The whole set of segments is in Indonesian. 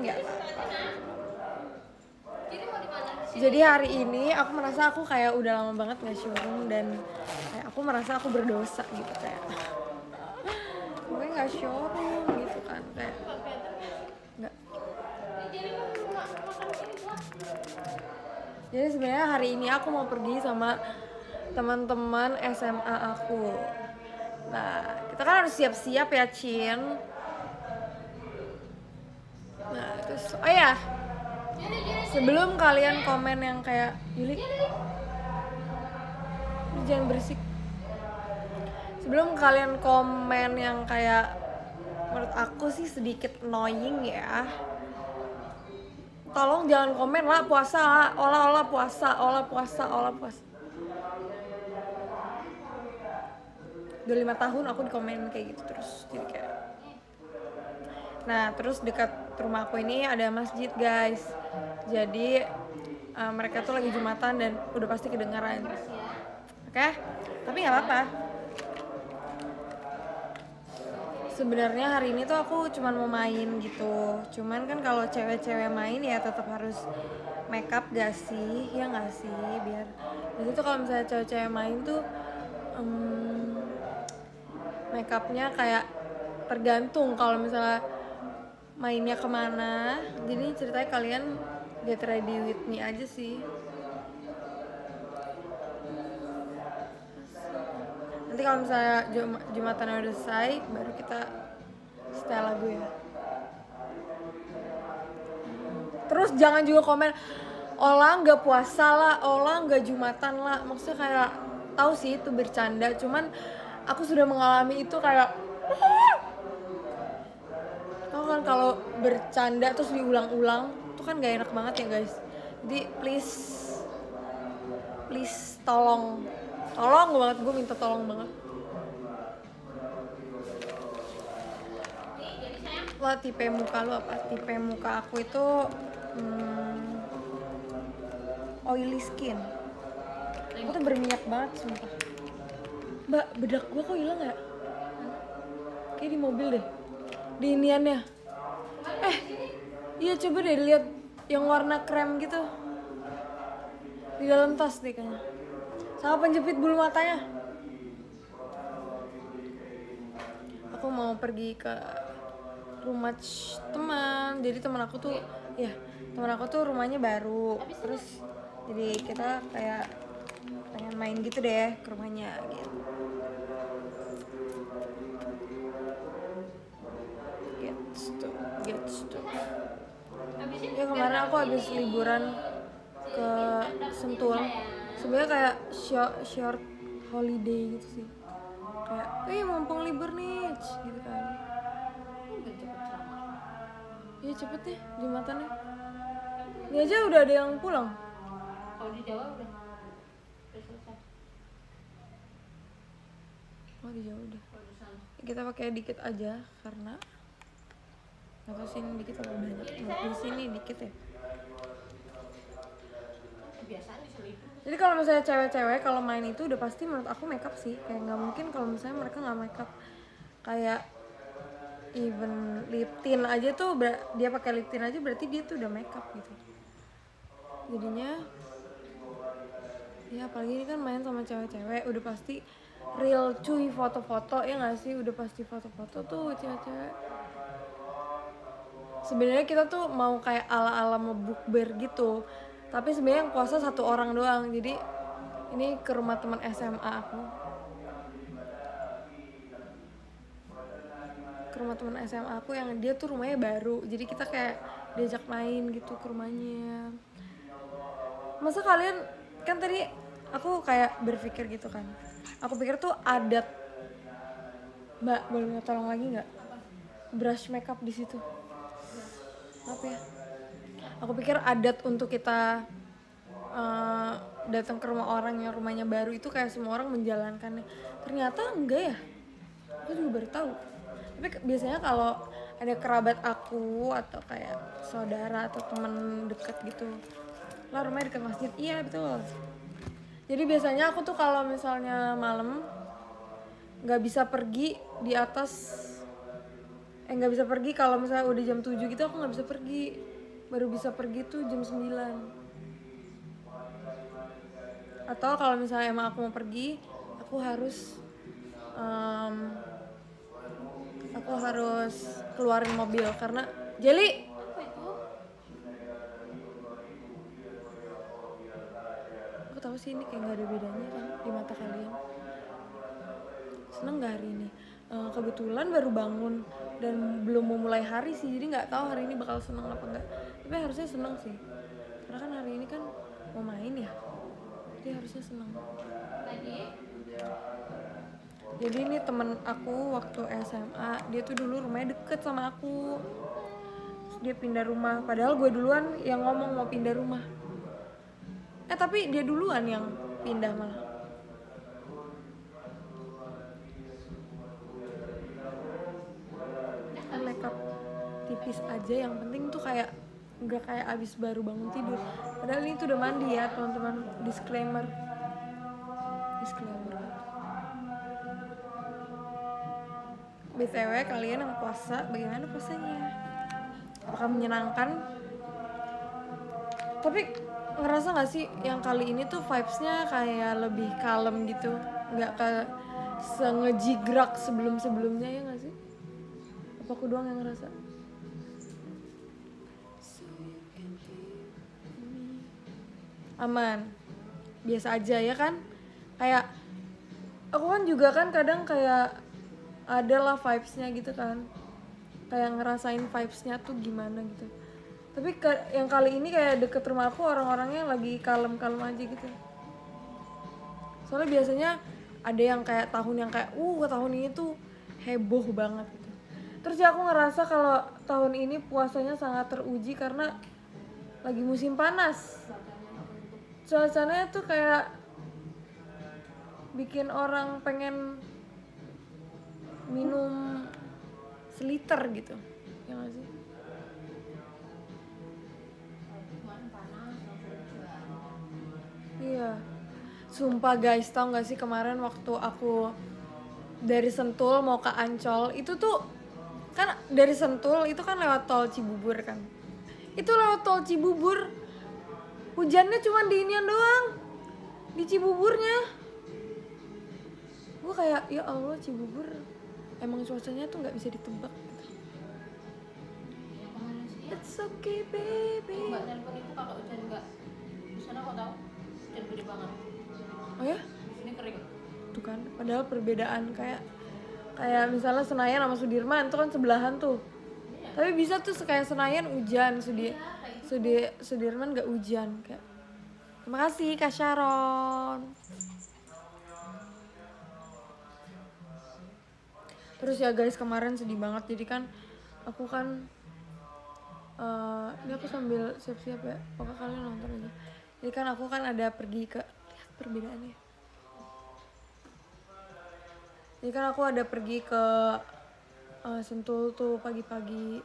nggak apa-apa. Jadi hari ini aku merasa aku kayak udah lama banget nggak showroom dan kayak aku merasa aku berdosa gitu, kayak gue nggak showroom gitu kan, kayak nggak. Jadi sebenarnya hari ini aku mau pergi sama teman-teman SMA aku. Nah, kita kan harus siap-siap ya, Cin. Nah, terus oh ya, sebelum kalian komen yang kayak Yuli, jangan berisik. Sebelum kalian komen yang kayak menurut aku sih sedikit annoying ya, tolong jangan komen lah puasa lah, olah puasa. Udah 5 tahun aku dikomen kayak gitu terus, jadi kayak. Nah, terus dekat rumah aku ini ada masjid, guys. Jadi mereka tuh lagi Jumatan dan udah pasti kedengaran. Oke? Tapi nggak apa-apa. Sebenarnya hari ini tuh aku cuman mau main gitu. Cuman kan kalau cewek-cewek main ya tetap harus makeup gak sih? Ya nggak sih? Biar jadi tuh kalau misalnya cewek-cewek main tuh makeupnya kayak tergantung kalau misalnya mainnya kemana. Jadi ceritanya kalian get ready with me aja sih. Nanti kalau misalnya Jumatan udah selesai baru kita setel lagu ya. Terus jangan juga komen Ola nggak puasa lah, Ola nggak Jumatan lah. Maksudnya kayak tahu sih itu bercanda, cuman aku sudah mengalami itu kayak tau kan kalau bercanda terus diulang-ulang itu kan gak enak banget ya guys. Jadi please tolong banget, gue minta tolong banget. Lo tipe muka lo apa? Tipe muka aku itu oily skin. Aku tuh berminyak banget sumpah. Mbak, bedak gue kok hilang ya? Kayak di mobil deh, di iniannya. Iya coba deh lihat yang warna krem gitu di dalam tas deh kayaknya. Sama penjepit bulu matanya. Aku mau pergi ke rumah teman. Jadi teman aku tuh rumahnya baru. Terus jadi kita kayak pengen main gitu deh ke rumahnya gitu. Gets tuh. Ya kemarin aku habis liburan ke Sentul. Sebenarnya kayak short holiday gitu sih. Kayak, mumpung libur nih, gitu kan. Iya cepet nih Jumatannya. Ini aja udah ada yang pulang. Kalau di Jawa udah selesai. Oh di Jawa udah. Kita pakai dikit aja karena atau sini dikit atau banyak? Di sini dikit ya. Biasanya seliput. Jadi kalau misalnya cewek-cewek kalau main itu udah pasti menurut aku makeup sih. Kayak nggak mungkin kalau misalnya mereka nggak makeup. Kayak even lip tint aja tuh dia pakai lip tint aja berarti dia tuh udah makeup gitu. Jadinya ya apalagi ini kan main sama cewek-cewek udah pasti real cuy, foto-foto ya nggak sih, udah pasti foto-foto tuh cewek-cewek. Sebenarnya kita tuh mau kayak ala-ala bukber gitu, tapi sebenarnya yang puasa satu orang doang. Jadi ini ke rumah teman SMA aku, ke rumah teman SMA aku yang dia tuh rumahnya baru. Jadi kita kayak diajak main gitu ke rumahnya. Masa kalian kan tadi aku kayak berpikir gitu kan, aku pikir tuh adat. Mbak boleh minta tolong lagi nggak brush makeup di situ? Apa ya? Aku pikir adat untuk kita datang ke rumah orang yang rumahnya baru itu kayak semua orang menjalankannya. Ternyata enggak ya. Aku juga baru tahu. Tapi biasanya kalau ada kerabat aku atau kayak saudara atau teman dekat gitu, lah rumahnya dekat masjid. Iya betul. Jadi biasanya aku tuh kalau misalnya malam nggak bisa pergi di atas nggak bisa pergi kalau misalnya udah jam 7 gitu, aku nggak bisa pergi. Baru bisa pergi tuh jam 9. Atau kalau misalnya emang aku mau pergi, aku harus keluarin mobil karena Jeli. Apa itu? Aku tahu sih ini kayak nggak ada bedanya kan di mata kalian. Seneng nggak hari ini? Kebetulan baru bangun dan belum mau mulai hari sih, jadi nggak tahu hari ini bakal seneng apa enggak. Tapi harusnya seneng sih, karena kan hari ini kan mau main ya, jadi harusnya seneng. Lagi? Jadi ini temen aku waktu SMA, dia tuh dulu rumahnya deket sama aku. Terus dia pindah rumah, padahal gue duluan yang ngomong mau pindah rumah. Tapi dia duluan yang pindah malah. Makeup tipis aja, yang penting tuh kayak nggak kayak abis baru bangun tidur. Padahal ini tuh udah mandi ya teman-teman. Disclaimer. BTW kalian yang puasa, bagaimana puasanya? Apakah menyenangkan? Tapi ngerasa gak sih yang kali ini tuh vibes-nya kayak lebih kalem gitu, nggak kayak ngejigrak sebelum-sebelumnya, ya gak sih? Apa aku doang yang ngerasa? Aman, biasa aja ya kan? Kayak aku kan juga kan kadang kayak ada lah vibes-nya gitu kan, kayak ngerasain vibes-nya tuh gimana gitu. Tapi yang kali ini kayak deket rumah aku orang-orangnya lagi kalem-kalem aja gitu. Soalnya biasanya ada yang kayak tahun yang kayak tahun ini tuh heboh banget gitu. Terus ya aku ngerasa kalau tahun ini puasanya sangat teruji karena lagi musim panas. Cuacanya tuh kayak bikin orang pengen minum seliter gitu, ya nggak sih? Iya, sumpah guys, tau nggak sih kemarin waktu aku dari Sentul mau ke Ancol itu tuh kan dari Sentul itu kan lewat tol Cibubur kan, itu lewat tol Cibubur hujannya cuma di inian doang, di Cibuburnya. Gue kayak ya Allah, Cibubur emang cuacanya tuh nggak bisa ditebak gitu. It's okay baby. Mbak telepon itu kalau hujan enggak di sana kok tahu hujan gede banget. Oh ya? Di sini kering. Tuh kan, padahal perbedaan kayak misalnya Senayan sama Sudirman itu kan sebelahan tuh. Tapi bisa tuh kayak Senayan hujan, Sudirman nggak hujan kayak. Terima kasih Kak Sharon. Terus ya guys, kemarin sedih banget. Jadi kan aku kan ini aku sambil siap-siap ya, pokoknya kalian nonton aja. Jadi kan aku kan ada pergi ke, lihat perbedaannya. Jadi kan aku ada pergi ke Sentul tuh pagi-pagi.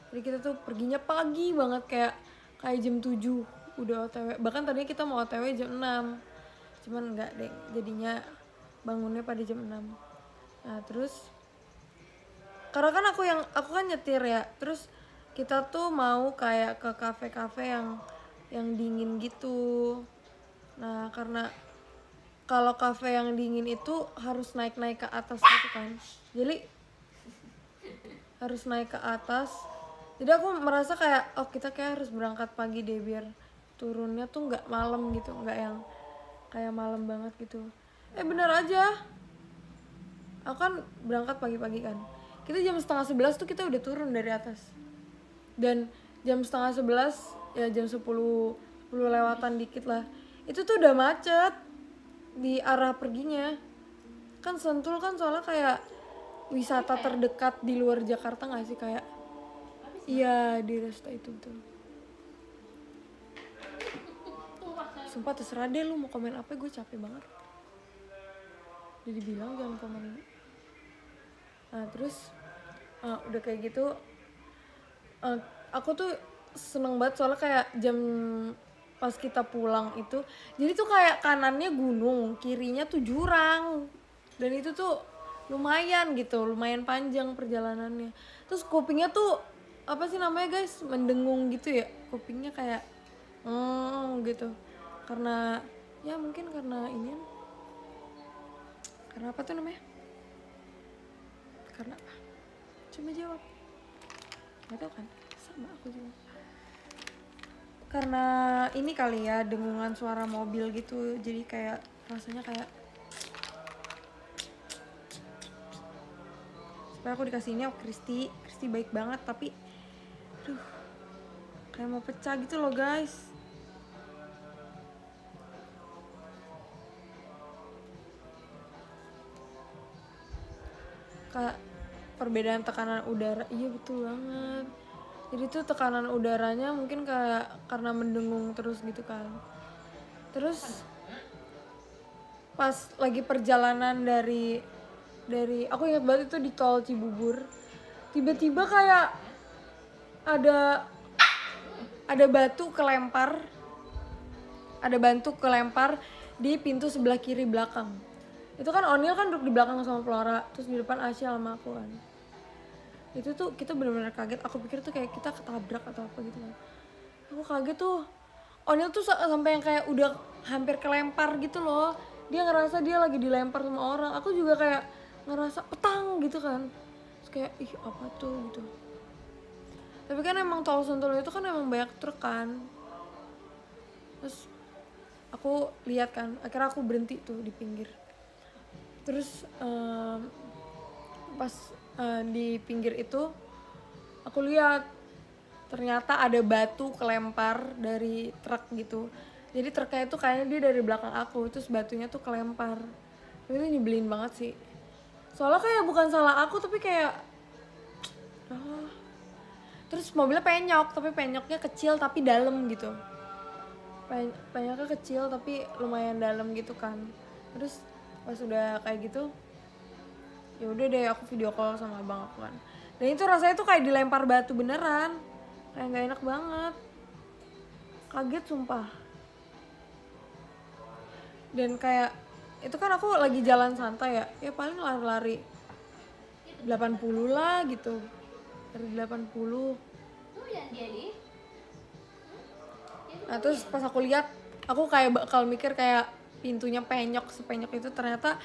Jadi kita tuh perginya pagi banget, kayak jam 7 udah OTW. Bahkan tadinya kita mau OTW jam 6. Cuman enggak deh, jadinya bangunnya pada jam 6. Nah, terus karena kan aku kan nyetir ya. Terus kita tuh mau kayak ke kafe-kafe yang dingin gitu. Nah, karena kalau kafe yang dingin itu harus naik-naik ke atas gitu kan. Jadi harus naik ke atas. Jadi aku merasa kayak kita kayak harus berangkat pagi deh biar turunnya tuh nggak malam gitu, nggak yang kayak malam banget gitu. Bener aja. Aku kan berangkat pagi-pagi kan. Kita jam 10:30 tuh kita udah turun dari atas. Dan jam 10:30 ya jam 10 lewatan dikit lah. Itu tuh udah macet di arah perginya. Kan Sentul kan soalnya kayak wisata terdekat di luar Jakarta nggak sih, kayak iya di Resta itu betul. Sumpah terserah deh lu mau komen apa, gue capek banget. Jadi bilang jangan komen ini. Nah terus udah kayak gitu aku tuh seneng banget soalnya kayak jam pas kita pulang itu, jadi tuh kayak kanannya gunung, kirinya tuh jurang, dan itu tuh lumayan gitu, lumayan panjang perjalanannya. Terus kupingnya tuh apa sih namanya guys, mendengung gitu ya, kupingnya kayak gitu, karena ya mungkin karena ini, karena apa tuh namanya, karena apa, coba jawab, nggak tahu kan, sama aku juga, karena ini kali ya, dengungan suara mobil gitu, jadi kayak rasanya kayak, supaya aku dikasih ini, Kristi baik banget, tapi aduh kayak mau pecah gitu loh guys. Kayak perbedaan tekanan udara, iya betul banget. Jadi tuh tekanan udaranya mungkin kayak karena mendengung terus gitu kan. Terus pas lagi perjalanan dari aku ingat banget itu di tol Cibubur, tiba-tiba kayak ada batu kelempar di pintu sebelah kiri belakang. Itu kan Onil kan duduk di belakang sama Flora, terus di depan Asya sama aku kan. Itu tuh kita benar-benar kaget, aku pikir tuh kayak kita ketabrak atau apa gitu kan. Aku kaget tuh, Onil tuh sampai yang kayak udah hampir kelempar gitu loh. Dia ngerasa dia lagi dilempar sama orang, aku juga kayak ngerasa petang gitu kan. Terus kayak ih apa tuh gitu. Tapi kan emang tol Sentul itu kan emang banyak truk kan. Terus aku lihat kan, akhirnya aku berhenti tuh di pinggir. Terus pas di pinggir itu aku lihat ternyata ada batu kelempar dari truk gitu. Jadi truknya itu kayaknya dia dari belakang aku, terus batunya tuh kelempar. Tapi itu nyebelin banget sih. Soalnya kayak bukan salah aku tapi kayak terus mobilnya penyok, tapi penyoknya kecil tapi dalam gitu. Penyoknya kecil tapi lumayan dalam gitu kan. Terus pas udah kayak gitu, ya udah deh aku video call sama abang aku kan. Dan itu rasanya tuh kayak dilempar batu beneran, kayak nggak enak banget, kaget sumpah. Dan kayak itu kan aku lagi jalan santai ya paling lari-lari 80 lah gitu, dari 80. Nah terus pas aku lihat, aku kayak bakal mikir kayak pintunya penyok sepenyok itu, ternyata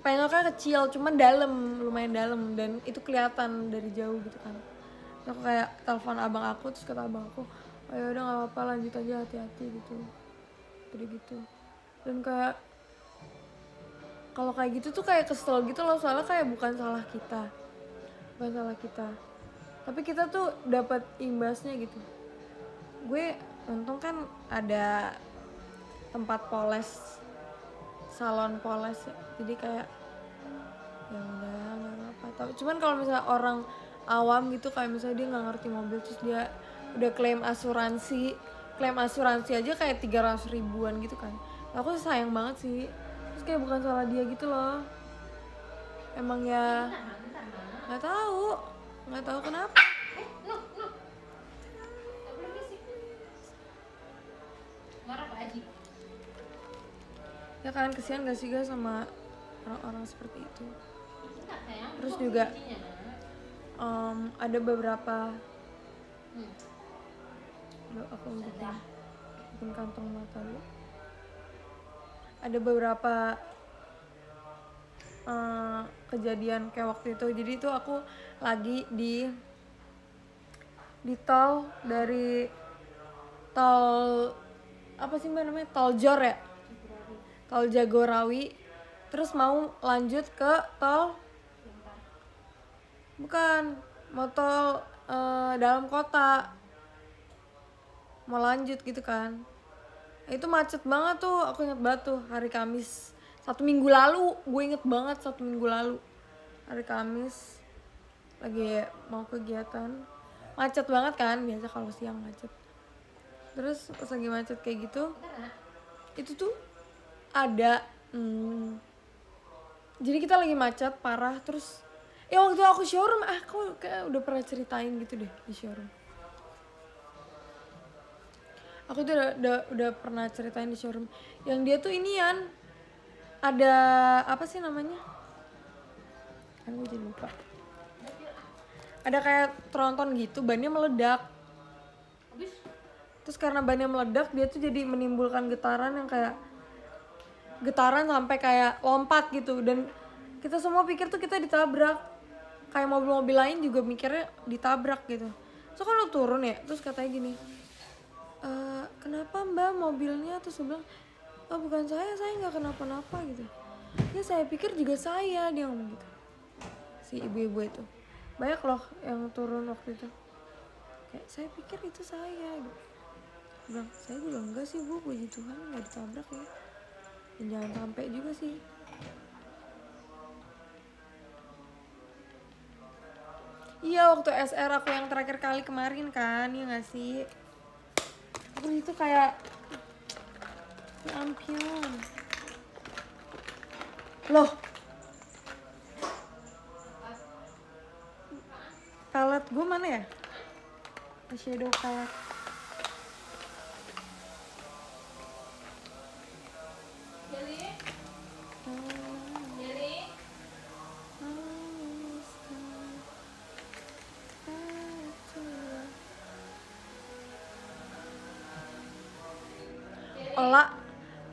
penyoknya kecil, cuman dalam, lumayan dalam, dan itu kelihatan dari jauh gitu kan. Terus aku kayak telepon abang aku, terus kata abang aku, oh ya udah nggak apa-apa, lanjut aja, hati-hati gitu. Udah gitu. Dan kayak kalau kayak gitu tuh kayak kesel gitu loh, soalnya kayak bukan salah kita, tapi kita tuh dapat imbasnya gitu. Gue untung kan ada tempat poles, salon poles ya, jadi kayak ya udah nggak apa-apa. Cuman kalau misalnya orang awam gitu, kayak misalnya dia nggak ngerti mobil, terus dia udah klaim asuransi aja kayak 300 ribuan gitu kan. Aku sayang banget sih, terus kayak bukan salah dia gitu loh, emang ya nggak tahu kenapa. Marah Pak Haji. Ya kan, kesian gak sih guys sama orang-orang seperti itu. Terus juga ada beberapa aku bikin kantong mata lu. Ada beberapa kejadian kayak waktu itu. Jadi itu aku lagi di tol, dari tol apa sih mbak namanya, tol Jor ya, tol Jagorawi, terus mau lanjut ke tol, bukan, mau tol dalam kota, mau lanjut gitu kan. Itu macet banget tuh, aku inget banget tuh hari Kamis 1 minggu lalu, gue inget banget 1 minggu lalu hari Kamis lagi mau kegiatan, macet banget kan, biasa kalau siang macet. Terus pas lagi macet kayak gitu, itu tuh ada jadi kita lagi macet parah. Terus ya waktu aku showroom, aku kayak udah pernah ceritain gitu deh di showroom. Aku tuh udah pernah ceritain di showroom, yang dia tuh inian, ada apa sih namanya, kan gue jadi lupa. Ada kayak tronton gitu, bannya meledak. Habis Terus karena bannya meledak, dia tuh jadi menimbulkan getaran yang kayak getaran sampai kayak lompat gitu. Dan kita semua pikir tuh kita ditabrak. Kayak mobil-mobil lain juga mikirnya ditabrak gitu. So kan lu turun ya, terus katanya gini, kenapa mbak mobilnya? Terus gue bilang, oh bukan saya nggak kenapa-napa gitu. Ya saya pikir juga saya, dia ngomong gitu. Si ibu-ibu itu banyak loh yang turun waktu itu, kayak saya pikir itu saya gitu. Bilang saya juga enggak sih bu, puji Tuhan nggak ditabrak ya, dan jangan sampai juga sih. Iya waktu SR aku yang terakhir kali kemarin kan, ya nggak sih, aku itu kayak ya ampun loh, palette gue mana ya, eyeshadow palette.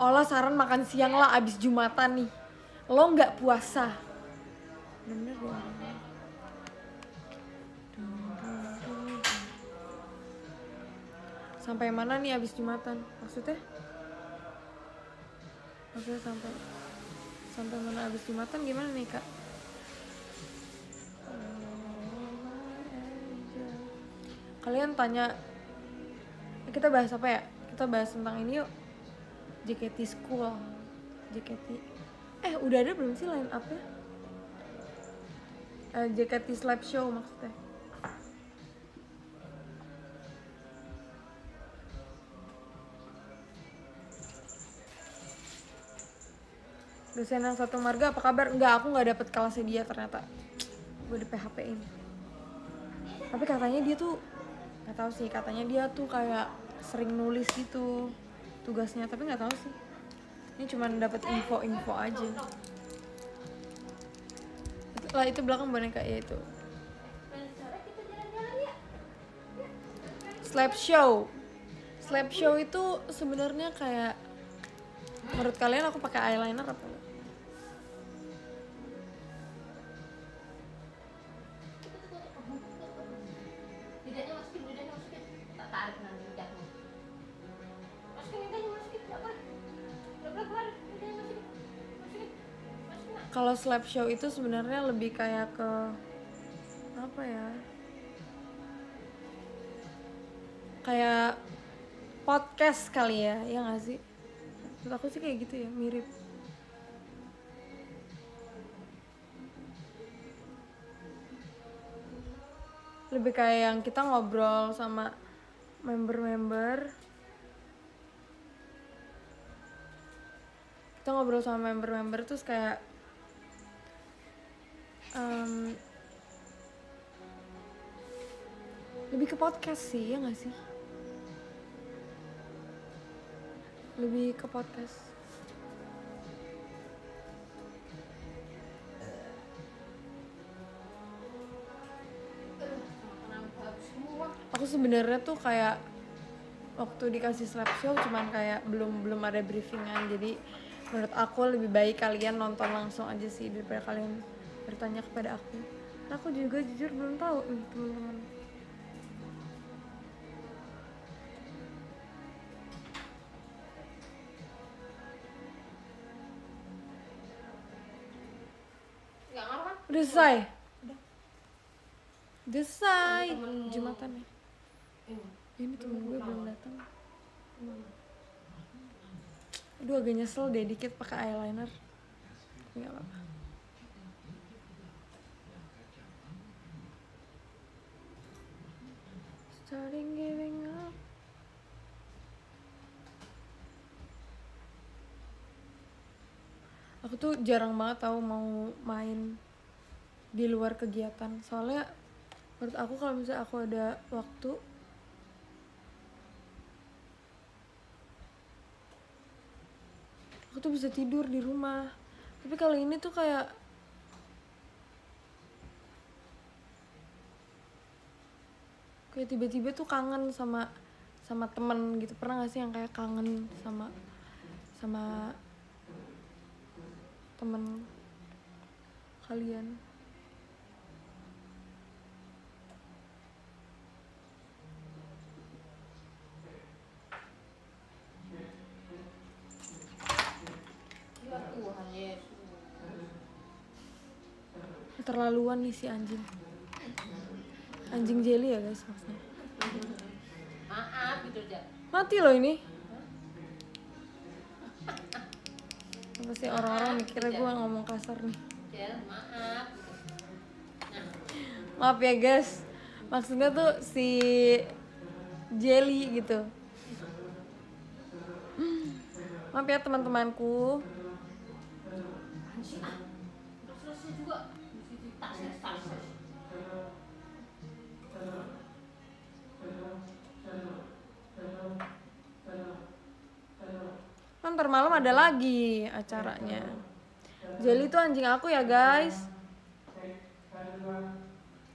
Olah saran makan siang lah abis Jumatan nih. Lo nggak puasa. Bener ya. Sampai mana nih abis Jumatan? Maksudnya sampai mana abis Jumatan gimana nih kak? Kalian tanya, kita bahas apa ya? Kita bahas tentang ini yuk. JKT School. JKT. Udah ada belum sih line up-nya? JKT Slap Show maksudnya. Dosen yang satu marga apa kabar? Enggak, aku nggak dapet kelasnya dia ternyata. Gue di PHP-in. Tapi katanya dia tuh, nggak tahu sih, katanya dia tuh kayak sering nulis gitu tugasnya, tapi nggak tahu sih. Ini cuma dapat info aja. Lah itu belakang boneka ya itu. Slap show. Slap show itu sebenarnya kayak, menurut kalian aku pakai eyeliner apa enggak? lidahnya masukin. Tak tarik nanti lidahnya. Masukin lidahnya, masukin. Enggak keluar. Lidahnya masukin. Kalau slap show itu sebenarnya lebih kayak ke apa ya? Kayak podcast kali ya nggak sih? Menurut aku sih kayak gitu ya, mirip. Lebih kayak yang kita ngobrol sama member-member. Kita ngobrol sama member-member terus kayak lebih ke podcast sih, ya nggak sih? Lebih ke podcast. Aku sebenarnya tuh kayak waktu dikasih slap show cuman kayak belum ada briefingan, jadi menurut aku lebih baik kalian nonton langsung aja sih daripada kalian bertanya kepada aku. Nah, aku juga jujur belum tahu nih teman-teman. Enggak ngaruh kan? Udah selesai? Udah. Selesai. Temen-temen. Jumatan ya? Ini temen gue belum datang. Aduh agak nyesel deh dikit pakai eyeliner. Tapi gak apa-apa. Starting giving up. Aku tuh jarang banget tahu mau main di luar kegiatan. Soalnya menurut aku kalau misalnya aku ada waktu, aku tuh bisa tidur di rumah. Tapi kali ini tuh kayak Kayak tiba-tiba tuh kangen sama teman gitu. Pernah gak sih yang kayak kangen sama teman kalian? Ya Tuhan Yesus. Keterlaluan nih si anjing jelly ya guys maksudnya. Maaf gitu aja. Mati loh ini. Apa sih orang-orang mikirnya gue ngomong kasar nih. Jel, maaf gitu. Nah, Maaf ya guys, maksudnya tuh si jelly gitu. Maaf ya teman-temanku. udah selesai juga. Mesti tas. Ntar malam ada lagi acaranya. Jelly tuh anjing aku ya guys.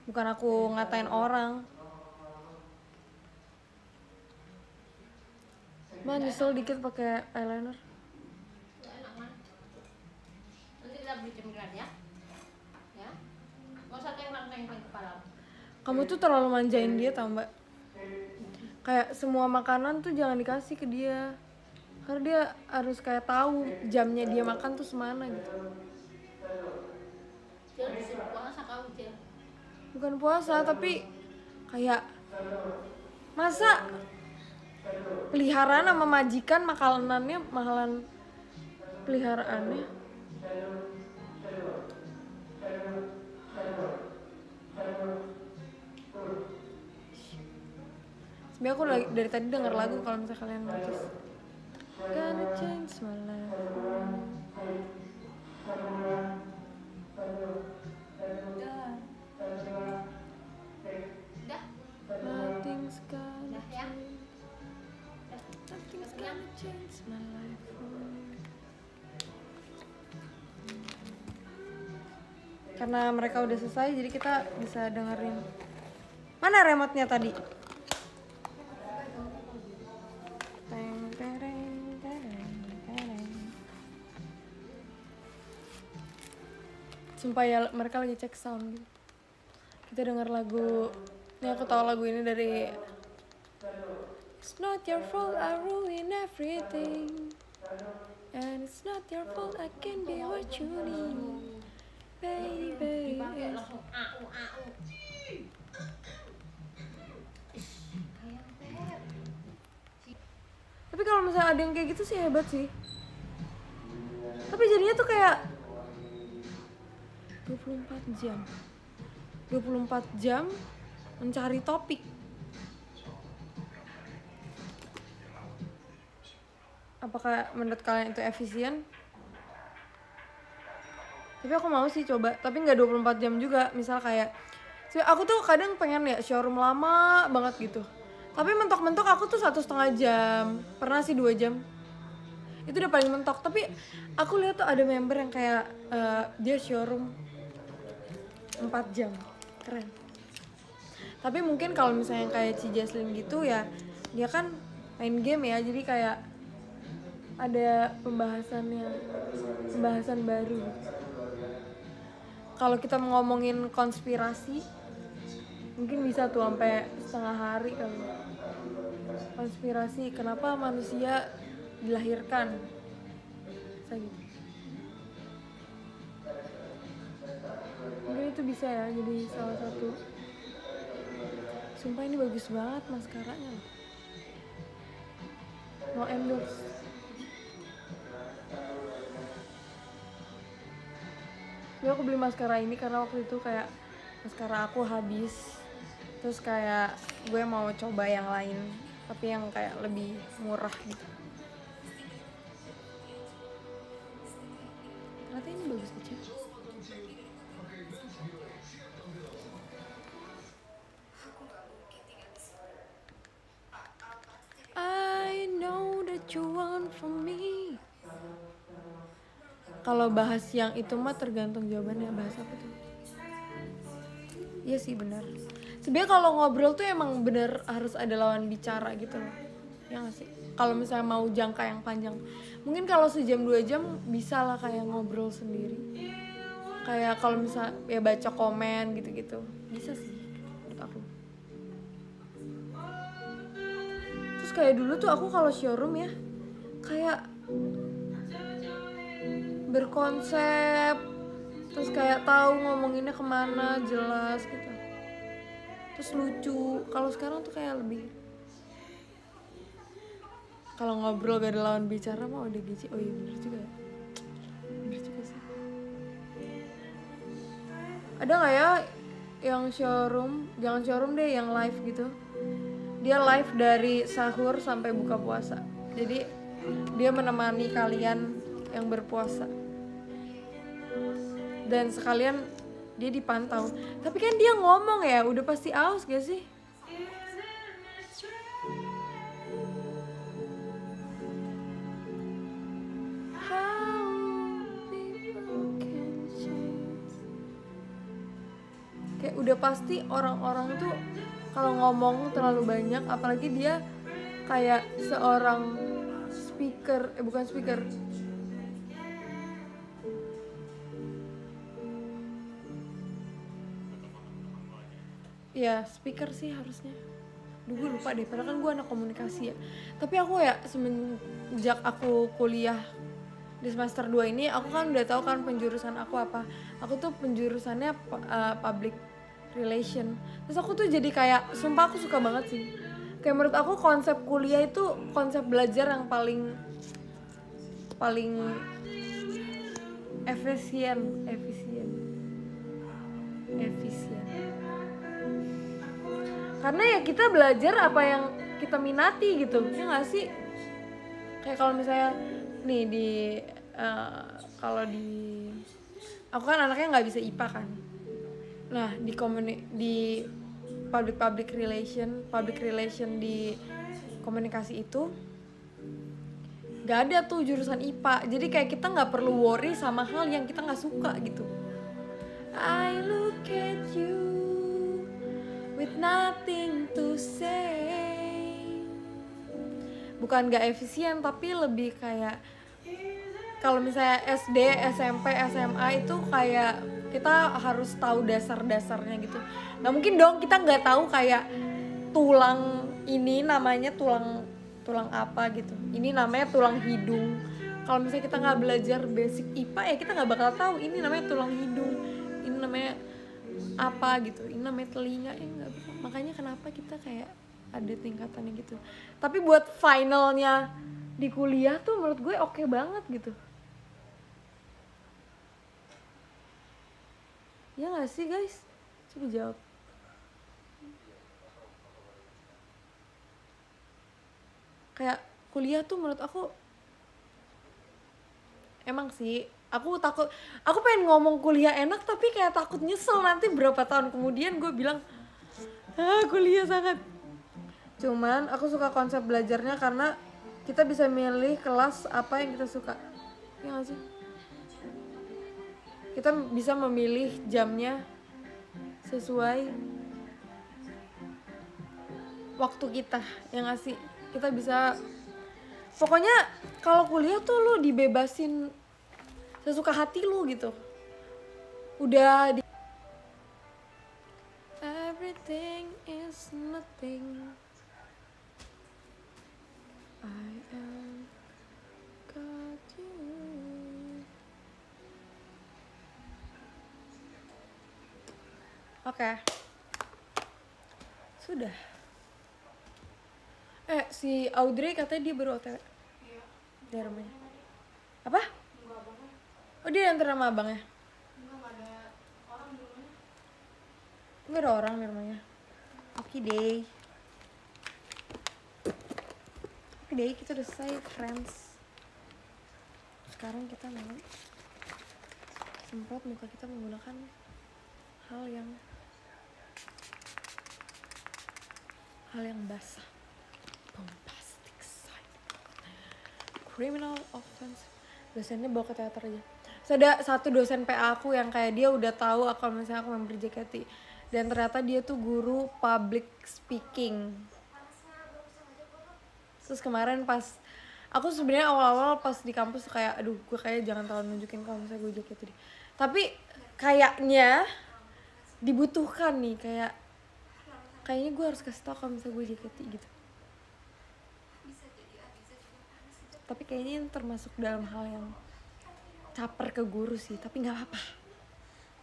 Bukan aku ngatain orang. Mbak nyesel dikit pakai eyeliner. Nggak enak man. Nanti kita beli cemilan ya. Ya. Nggak usah tengkleng kepala. Kamu tuh terlalu manjain dia tau mbak. Kayak semua makanan tuh jangan dikasih ke dia. Karena dia harus kayak tahu jamnya dia makan tuh semana gitu. Jel, disuruh puasa kau Jel. Bukan puasa tapi kayak masa peliharaan sama majikan makanannya mahalan peliharaannya. Sebenernya aku dari tadi denger lagu kalau misalnya kalian notice. Gonna change my life. Udah. Nothing's gonna Udah ya. change. Nothing's gonna change my life. Karena mereka udah selesai jadi kita bisa dengerin. Mana remote-nya tadi? Teng, tereng, tereng, tereng. Sumpah ya mereka lagi cek sound gitu. Kita denger lagu. Ini aku tahu lagu ini dari It's not your fault I ruin everything. And it's not your fault I can be what you need. Baby. Dipakai langsung au. Kayak pet. Tapi kalau misalnya ada yang kayak gitu sih hebat sih. Tapi jadinya tuh kayak 24 jam 24 jam mencari topik. Apakah menurut kalian itu efisien? Tapi aku mau sih coba, tapi nggak 24 jam juga. Misal kayak aku tuh kadang pengen ya showroom lama banget gitu. Tapi mentok-mentok aku tuh 1,5 jam. Pernah sih 2 jam. Itu udah paling mentok. Tapi aku lihat tuh ada member yang kayak dia showroom 4 jam. Keren. Tapi mungkin kalau misalnya kayak Ci Jaslyn gitu ya, dia kan main game ya, jadi kayak ada pembahasan baru. Kalau kita ngomongin konspirasi, mungkin bisa tuh sampai setengah hari kali. Konspirasi kenapa manusia dilahirkan, saya gitu. Mungkin itu bisa ya jadi salah satu. Sumpah ini bagus banget maskaranya loh. No endorse. Jadi aku beli maskara ini karena waktu itu kayak maskara aku habis. Terus kayak gue mau coba yang lain, tapi yang kayak lebih murah gitu. Ternyata ini bagus aja. I know that you want from me. Kalau bahas yang itu mah tergantung jawabannya, bahas apa tuh? Iya sih benar. Sebenarnya kalau ngobrol tuh emang bener harus ada lawan bicara gitu loh, ya nggak sih? Kalau misalnya mau jangka yang panjang, mungkin kalau sejam 2 jam bisa lah kayak ngobrol sendiri. Kayak kalau misalnya ya baca komen gitu-gitu, bisa sih menurut aku. Terus kayak dulu tuh aku kalau showroom ya, kayak berkonsep, terus kayak tahu ngomonginnya kemana, jelas gitu. Terus lucu. Kalau sekarang tuh kayak lebih, kalau ngobrol gak ada lawan bicara mah udah gizi. Oh iya bener juga ya, bener juga sih. Ada nggak ya yang showroom? Jangan showroom deh, yang live gitu. Dia live dari sahur sampai buka puasa, jadi dia menemani kalian yang berpuasa dan sekalian dia dipantau. Tapi kan dia ngomong ya, udah pasti aus gak sih? Kayak udah pasti orang-orang tuh kalau ngomong terlalu banyak, apalagi dia kayak seorang speaker, bukan speaker, ya speaker sih harusnya. Duh gue lupa deh, padahal kan gue anak komunikasi ya. Tapi aku ya semenjak aku kuliah di semester 2 ini, aku kan udah tahu kan penjurusan aku apa. Aku tuh penjurusannya public relation. Terus aku tuh jadi kayak, sumpah aku suka banget sih. Kayak menurut aku konsep kuliah itu konsep belajar yang paling efisien. Karena ya kita belajar apa yang kita minati gitu, ya nggak sih? Kayak kalau misalnya nih kalau di aku kan anaknya nggak bisa IPA kan. Nah di public relation di komunikasi itu nggak ada tuh jurusan IPA. Jadi kayak kita nggak perlu worry sama hal yang kita nggak suka gitu. I look at you with nothing to say. Bukan gak efisien, tapi lebih kayak kalau misalnya SD, SMP, SMA itu kayak kita harus tahu dasar-dasarnya gitu. Nah mungkin dong kita nggak tahu kayak tulang ini namanya tulang apa gitu. Ini namanya tulang hidung. Kalau misalnya kita nggak belajar basic IPA ya kita nggak bakal tahu ini namanya tulang hidung, ini namanya apa gitu, ini namanya telinga ya nggak bisa. Makanya kenapa kita kayak ada tingkatannya gitu. Tapi buat finalnya di kuliah tuh menurut gue oke banget gitu. Ya nggak sih guys? Coba jawab. Kayak kuliah tuh menurut aku emang sih, aku pengen ngomong kuliah enak tapi kayak takut nyesel nanti berapa tahun kemudian gue bilang kuliah sangat. Cuman aku suka konsep belajarnya karena kita bisa milih kelas apa yang kita suka, ya gak sih? Kita bisa memilih jamnya sesuai waktu kita, ya gak sih? Kita bisa, pokoknya kalau kuliah tuh lu dibebasin sesuka hati lu gitu. Udah everything is nothing. I am got you. Oke. Sudah. Si Audrey katanya dia baru OTW. Iya. Dari rumahnya. Apa? Enggak abangnya. Oh dia antar sama abangnya? Enggak ada orang di rumahnya. Enggak ada orang di rumahnya. Oke deh. Oke deh, kita udah selesai friends. Sekarang kita mau semprot muka kita menggunakan hal yang basah. Bombastic side. Criminal offense. Dosennya bawa ke teater aja. Ada satu dosen PA aku yang kayak dia udah tahu kalau misalnya aku member JKT. dan ternyata dia tuh guru public speaking. Terus kemarin pas aku sebenarnya awal-awal pas di kampus kayak aduh gue kayak jangan terlalu nunjukin kalau misalnya gue jelek gitu deh, tapi kayaknya dibutuhkan nih, kayaknya gue harus kasih tau kalau misalnya gue jelek gitu. Tapi kayaknya ini termasuk dalam hal yang caper ke guru sih, tapi nggak apa-apa.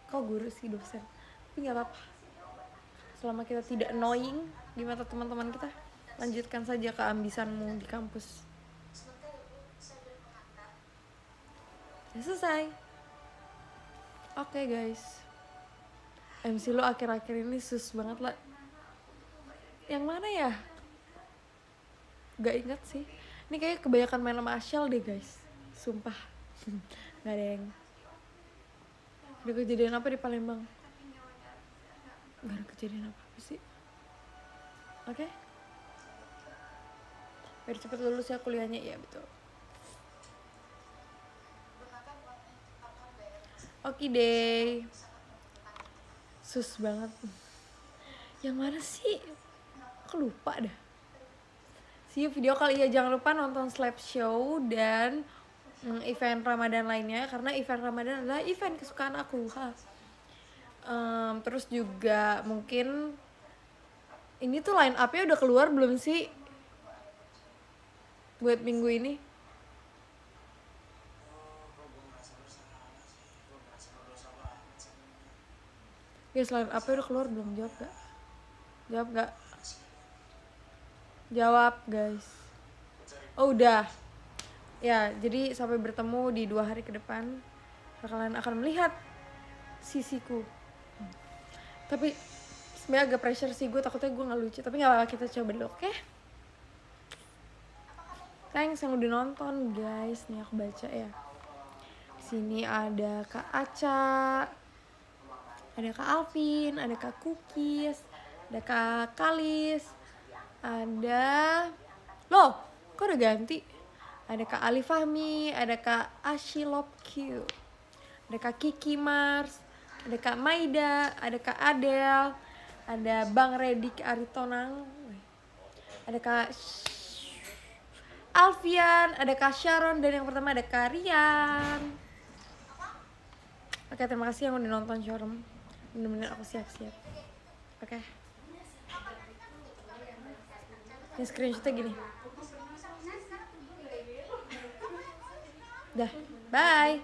Kau guru sih dosen, tapi nggak apa-apa. Selama kita tidak annoying di mata teman-teman kita, lanjutkan saja keambisanmu di kampus. Ya selesai. Oke guys, MC lo akhir-akhir ini sus banget lah. Yang mana ya? Gak inget sih. Ini kayak kebanyakan main sama Ashel deh guys, sumpah. Gak ada yang. Ada kejadian apa di Palembang? Gak ada kejadian apa sih. Oke. Biar cepet lulus ya kuliahnya, ya betul. Oke deh. Sus banget. Yang mana sih? Aku lupa dah. See you video kali ya. Jangan lupa nonton slideshow dan event Ramadan lainnya, karena event Ramadan adalah event kesukaan aku. Terus juga mungkin ini tuh line up-nya udah keluar belum sih buat minggu ini? Guys, line up-nya udah keluar belum? Jawab gak? Jawab gak? Jawab guys. Oh udah. Ya, jadi sampai bertemu di 2 hari ke depan, kalian akan melihat sisiku. Tapi sebenarnya agak pressure sih, gue takutnya gue nggak lucu, tapi nggak apa-apa, kita coba dulu, oke? Thanks yang udah nonton guys. Nih aku baca ya. Di sini ada Kak Aca, ada Kak Alvin, ada Kak Cookies, ada Kak Kalis, ada loh, kok udah ganti? Ada Kak Ali Fahmi, ada Kak Ashilop Q, ada Kak Kiki Mars, ada Kak Maida, ada Kak Adel, ada Bang Redik Aritonang, ada Kak Alfian, ada Kak Sharon, dan yang pertama ada Kak Rian. Oke, terima kasih yang udah nonton showroom. Bener-bener aku siap-siap. Oke. Ini screenshotnya gini. Dah, bye.